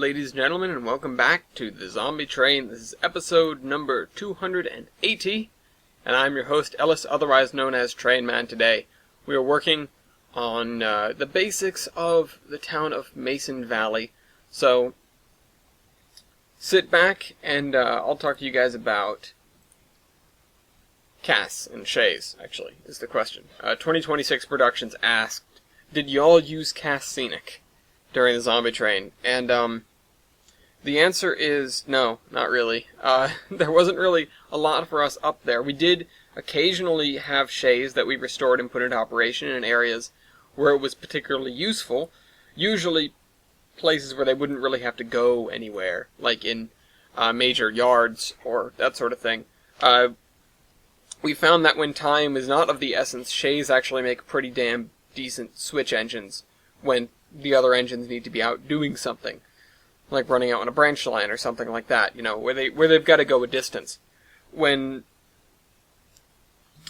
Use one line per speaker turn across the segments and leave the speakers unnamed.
ladies and gentlemen, and welcome back to the Zombie Train. This is episode number 280, and I'm your host, Ellis, otherwise known as Train Man. Today, we are working on the basics of the town of Mason Valley. So, sit back, and I'll talk to you guys about Cass and Shays, actually, is the question. 2026 Productions asked, did y'all use Cass Scenic during the Zombie Train? And the answer is no, not really. There wasn't really a lot for us up there. We did occasionally have Shays that we restored and put into operation in areas where it was particularly useful, usually places where they wouldn't really have to go anywhere, like in major yards or that sort of thing. We found that when time is not of the essence, Shays actually make pretty damn decent switch engines when the other engines need to be out doing something, like running out on a branch line or something like that, where they've got to go a distance. When,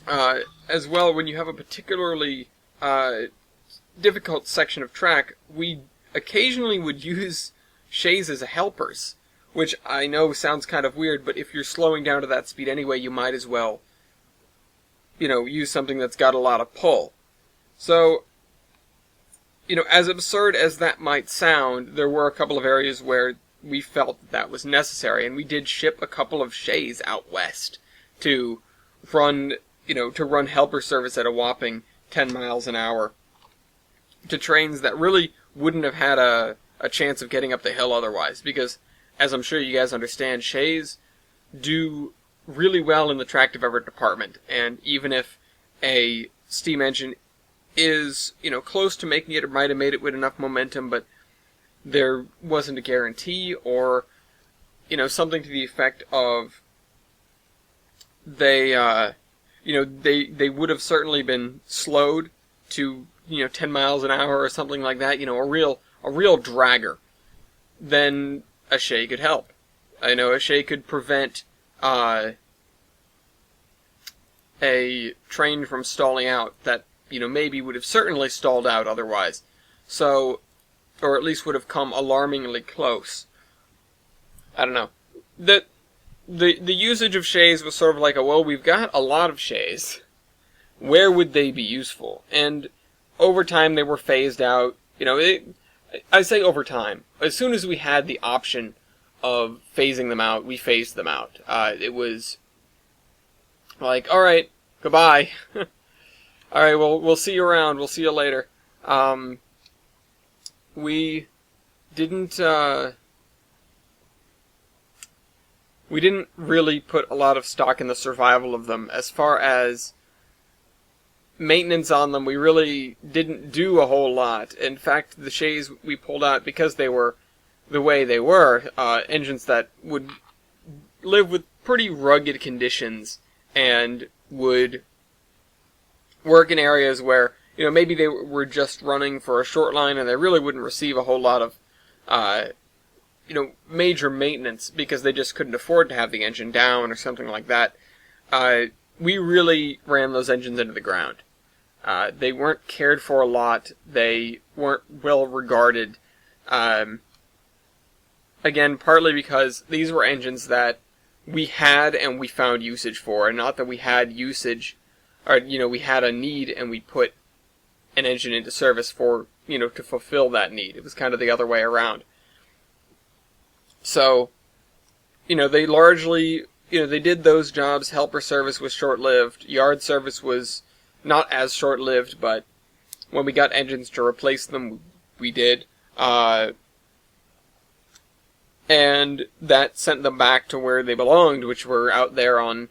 as well, when you have a particularly difficult section of track, we occasionally would use Shays as helpers, which I know sounds kind of weird, but if you're slowing down to that speed anyway, you might as well, use something that's got a lot of pull. So, as absurd as that might sound, there were a couple of areas where we felt that was necessary, and we did ship a couple of Shays out west to run, run helper service at a whopping 10 miles an hour to trains that really wouldn't have had a chance of getting up the hill otherwise, because, as I'm sure you guys understand, Shays do really well in the tractive effort department, and even if a steam engine is, close to making it, or might have made it with enough momentum, but there wasn't a guarantee, or, something to the effect of they would have certainly been slowed to, 10 miles an hour or something like that, a real dragger, then a Shay could help. A Shay could prevent a train from stalling out that maybe would have certainly stalled out otherwise. So, or at least would have come alarmingly close. I don't know. The usage of Shays was sort of like we've got a lot of Shays. Where would they be useful? And over time they were phased out. I say over time. As soon as we had the option of phasing them out, we phased them out. It was like, alright, goodbye. Alright, well, we'll see you around. We'll see you later. We didn't really put a lot of stock in the survival of them. As far as maintenance on them, we really didn't do a whole lot. In fact, the Shays we pulled out, because they were the way they were, engines that would live with pretty rugged conditions and would work in areas where, maybe they were just running for a short line and they really wouldn't receive a whole lot of, major maintenance because they just couldn't afford to have the engine down or something like that. We really ran those engines into the ground. They weren't cared for a lot. They weren't well regarded. Again, partly because these were engines that we had and we found usage for, and not that we had usage, or, we had a need and we put an engine into service for, to fulfill that need. It was kind of the other way around. So, they largely, they did those jobs. Helper service was short-lived. Yard service was not as short-lived, but when we got engines to replace them, we did. And that sent them back to where they belonged, which were out there on,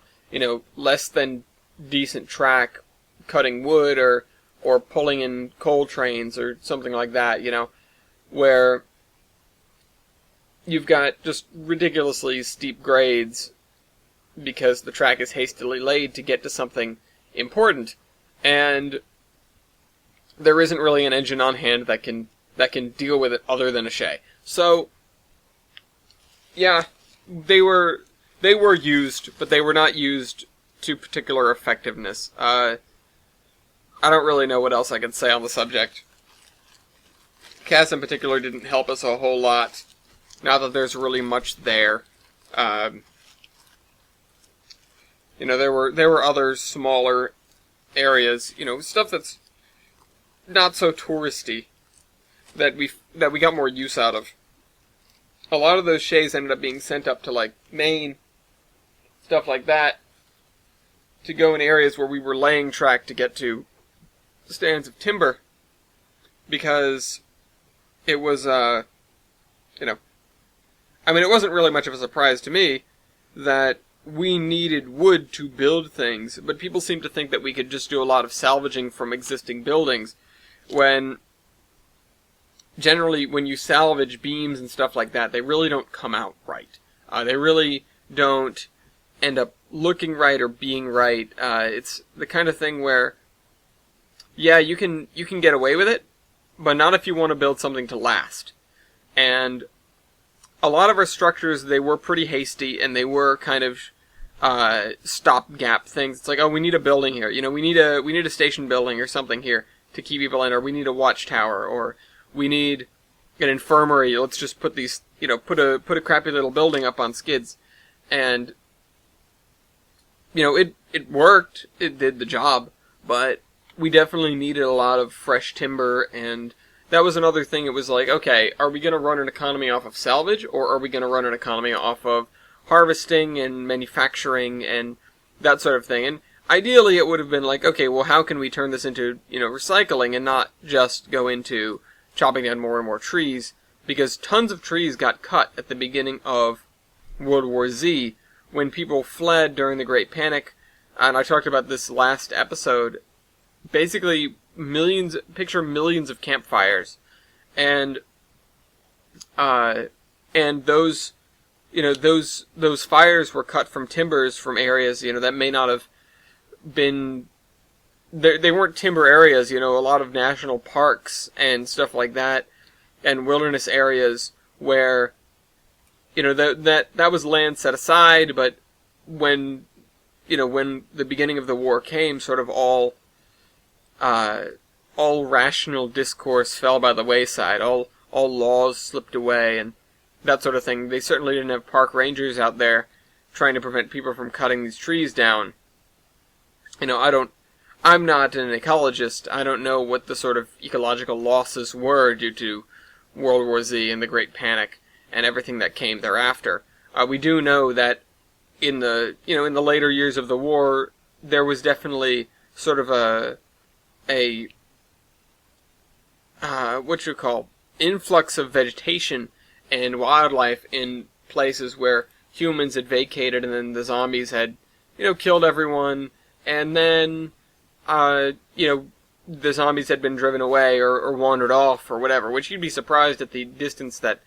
less than decent track, cutting wood or pulling in coal trains or something like that, where you've got just ridiculously steep grades because the track is hastily laid to get to something important, and there isn't really an engine on hand that can deal with it other than a Shay. So, yeah, they were used, but they were not used to particular effectiveness. I don't really know what else I can say on the subject. Cass in particular didn't help us a whole lot. Not that there's really much there. There were other smaller areas, stuff that's not so touristy that we got more use out of. A lot of those shays ended up being sent up to like Maine, stuff like that, to go in areas where we were laying track to get to stands of timber, because it was it wasn't really much of a surprise to me that we needed wood to build things, but people seem to think that we could just do a lot of salvaging from existing buildings, when generally when you salvage beams and stuff like that, they really don't come out right. They really don't end up looking right or being right. It's the kind of thing where, yeah, you can get away with it, but not if you want to build something to last. And a lot of our structures, they were pretty hasty, and they were kind of stopgap things. It's like, oh, we need a building here. We need a station building or something here to keep people in, or we need a watchtower, or we need an infirmary. Let's just put these, put a crappy little building up on skids, and it worked. It did the job, but we definitely needed a lot of fresh timber, and that was another thing. It was like, okay, are we going to run an economy off of salvage, or are we going to run an economy off of harvesting and manufacturing and that sort of thing? And ideally, it would have been like, okay, well, how can we turn this into, recycling and not just go into chopping down more and more trees? Because tons of trees got cut at the beginning of World War Z when people fled during the Great Panic. And I talked about this last episode. Basically, picture millions of campfires, and those, those fires were cut from timbers from areas, that may not have been, they weren't timber areas, a lot of national parks and stuff like that, and wilderness areas where, that was land set aside, but when the beginning of the war came, sort of all rational discourse fell by the wayside. All laws slipped away and that sort of thing. They certainly didn't have park rangers out there trying to prevent people from cutting these trees down. I'm not an ecologist. I don't know what the sort of ecological losses were due to World War Z and the Great Panic and everything that came thereafter. We do know that in the later years of the war, there was definitely sort of a influx of vegetation and wildlife in places where humans had vacated, and then the zombies had, killed everyone, and then, the zombies had been driven away or wandered off or whatever, which you'd be surprised at the distance that,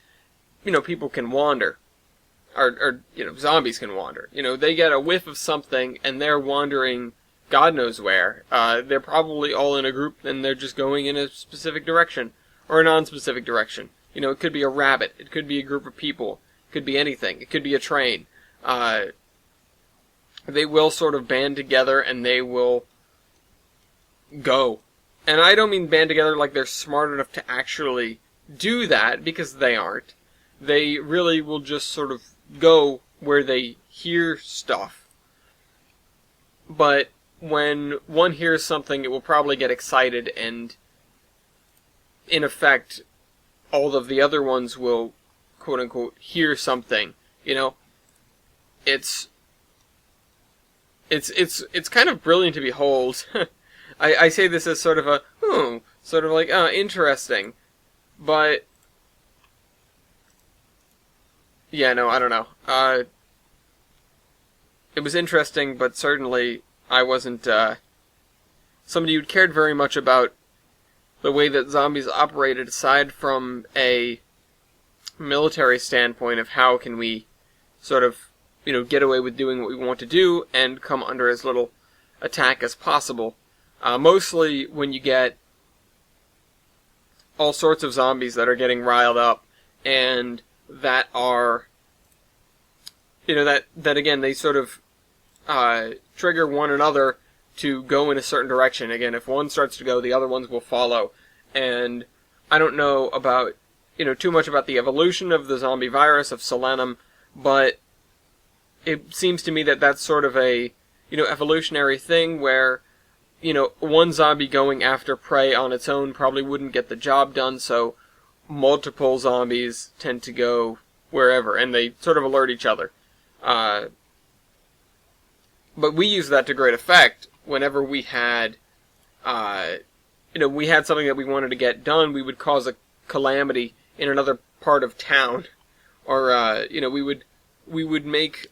people can wander. Or zombies can wander. They get a whiff of something and they're wandering God knows where. They're probably all in a group and they're just going in a specific direction. Or a non-specific direction. It could be a rabbit. It could be a group of people. It could be anything. It could be a train. They will sort of band together and they will go. And I don't mean band together like they're smart enough to actually do that, because they aren't. They really will just sort of go where they hear stuff. But when one hears something, it will probably get excited, and in effect, all of the other ones will, quote unquote, hear something. It's kind of brilliant to behold. I say this as sort of a, interesting. But, yeah, no, I don't know. It was interesting, but certainly I wasn't somebody who cared very much about the way that zombies operated, aside from a military standpoint of how can we sort of, get away with doing what we want to do and come under as little attack as possible. Mostly when you get all sorts of zombies that are getting riled up and that are, that again, they sort of trigger one another to go in a certain direction. Again, if one starts to go, the other ones will follow. And I don't know about too much about the evolution of the zombie virus of Solanum, but it seems to me that that's sort of a, evolutionary thing where, one zombie going after prey on its own probably wouldn't get the job done, so multiple zombies tend to go wherever, and they sort of alert each other. But we use that to great effect whenever we had, we had something that we wanted to get done. We would cause a calamity in another part of town, or we would make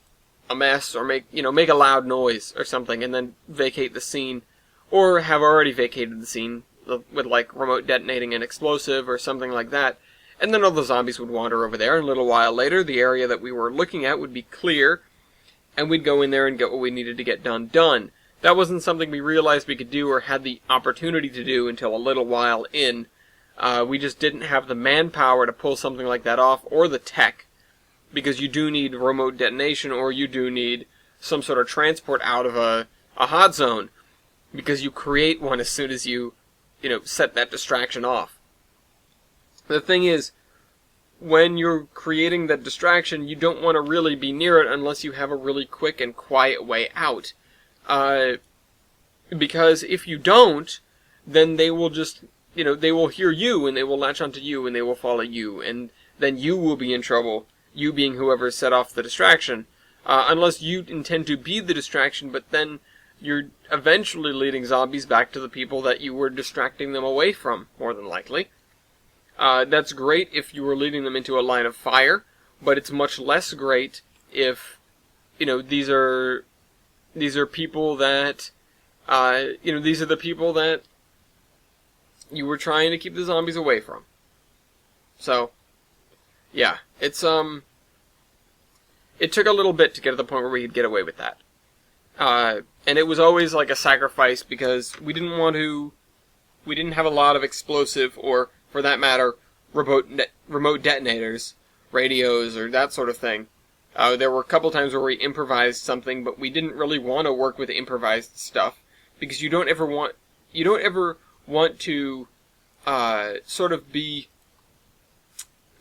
a mess, or make a loud noise or something, and then vacate the scene, or have already vacated the scene with like remote detonating an explosive or something like that. And then all the zombies would wander over there, and a little while later, the area that we were looking at would be clear, and we'd go in there and get what we needed to get done. That wasn't something we realized we could do or had the opportunity to do until a little while in. We just didn't have the manpower to pull something like that off, or the tech, because you do need remote detonation, or you do need some sort of transport out of a hot zone, because you create one as soon as you set that distraction off. The thing is, when you're creating that distraction, you don't want to really be near it unless you have a really quick and quiet way out. Because if you don't, then they will just, they will hear you, and they will latch onto you, and they will follow you, and then you will be in trouble, you being whoever set off the distraction, unless you intend to be the distraction, but then you're eventually leading zombies back to the people that you were distracting them away from, more than likely. That's great if you were leading them into a line of fire, but it's much less great if, these are people that, these are the people that you were trying to keep the zombies away from. So, yeah, it took a little bit to get to the point where we could get away with that. And it was always like a sacrifice because we didn't have a lot of explosive, or for that matter, remote detonators, radios, or that sort of thing. There were a couple times where we improvised something, but we didn't really want to work with improvised stuff, because you don't ever want to sort of be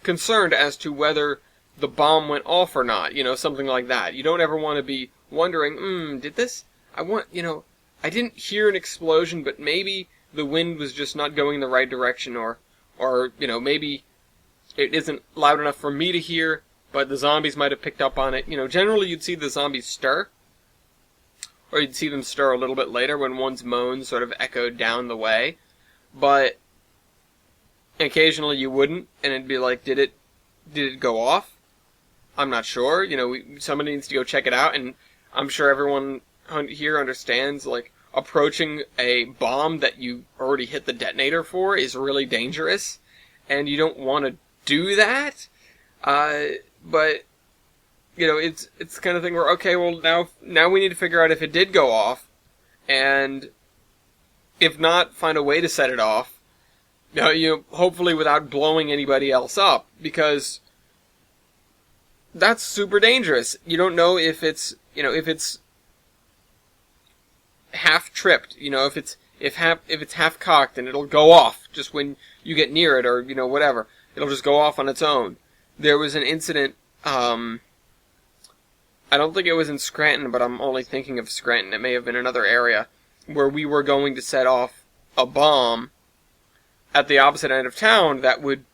concerned as to whether the bomb went off or not, something like that. You don't ever want to be wondering, did this? I didn't hear an explosion, but maybe the wind was just not going the right direction, or maybe it isn't loud enough for me to hear, but the zombies might have picked up on it. Generally you'd see the zombies stir, or you'd see them stir a little bit later when one's moans sort of echoed down the way, but occasionally you wouldn't, and it'd be like, did it go off? I'm not sure. Somebody needs to go check it out, and I'm sure everyone here understands, like, approaching a bomb that you already hit the detonator for is really dangerous, and you don't want to do that. But it's the kind of thing where, okay, well, now we need to figure out if it did go off, and if not, find a way to set it off. Hopefully without blowing anybody else up, because that's super dangerous. You don't know if it's half tripped, if it's half cocked, and it'll go off just when you get near it, or whatever. It'll just go off on its own. There was an incident, I don't think it was in Scranton, but I'm only thinking of Scranton. It may have been another area, where we were going to set off a bomb at the opposite end of town that would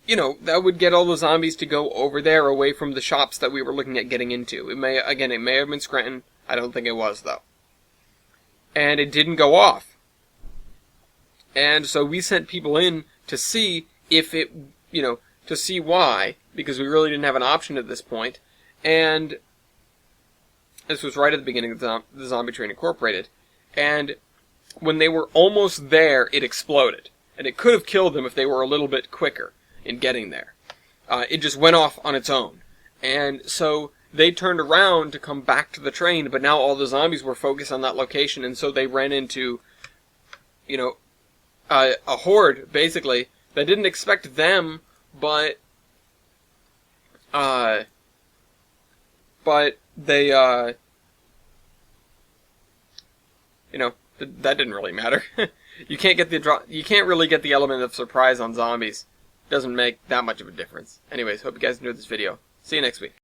get all the zombies to go over there, away from the shops that we were looking at getting into. It may have been Scranton. I don't think it was, though. And it didn't go off. And so we sent people in to see if it, to see why, because we really didn't have an option at this point. And this was right at the beginning of the Zombie Train Incorporated. And when they were almost there, it exploded. And it could have killed them if they were a little bit quicker in getting there. It just went off on its own. And so they turned around to come back to the train, but now all the zombies were focused on that location, and so they ran into, a horde, basically, that didn't expect them, but they, that didn't really matter. You can't really get the element of surprise on zombies. doesn't make that much of a difference. Anyways, hope you guys enjoyed this video. See you next week.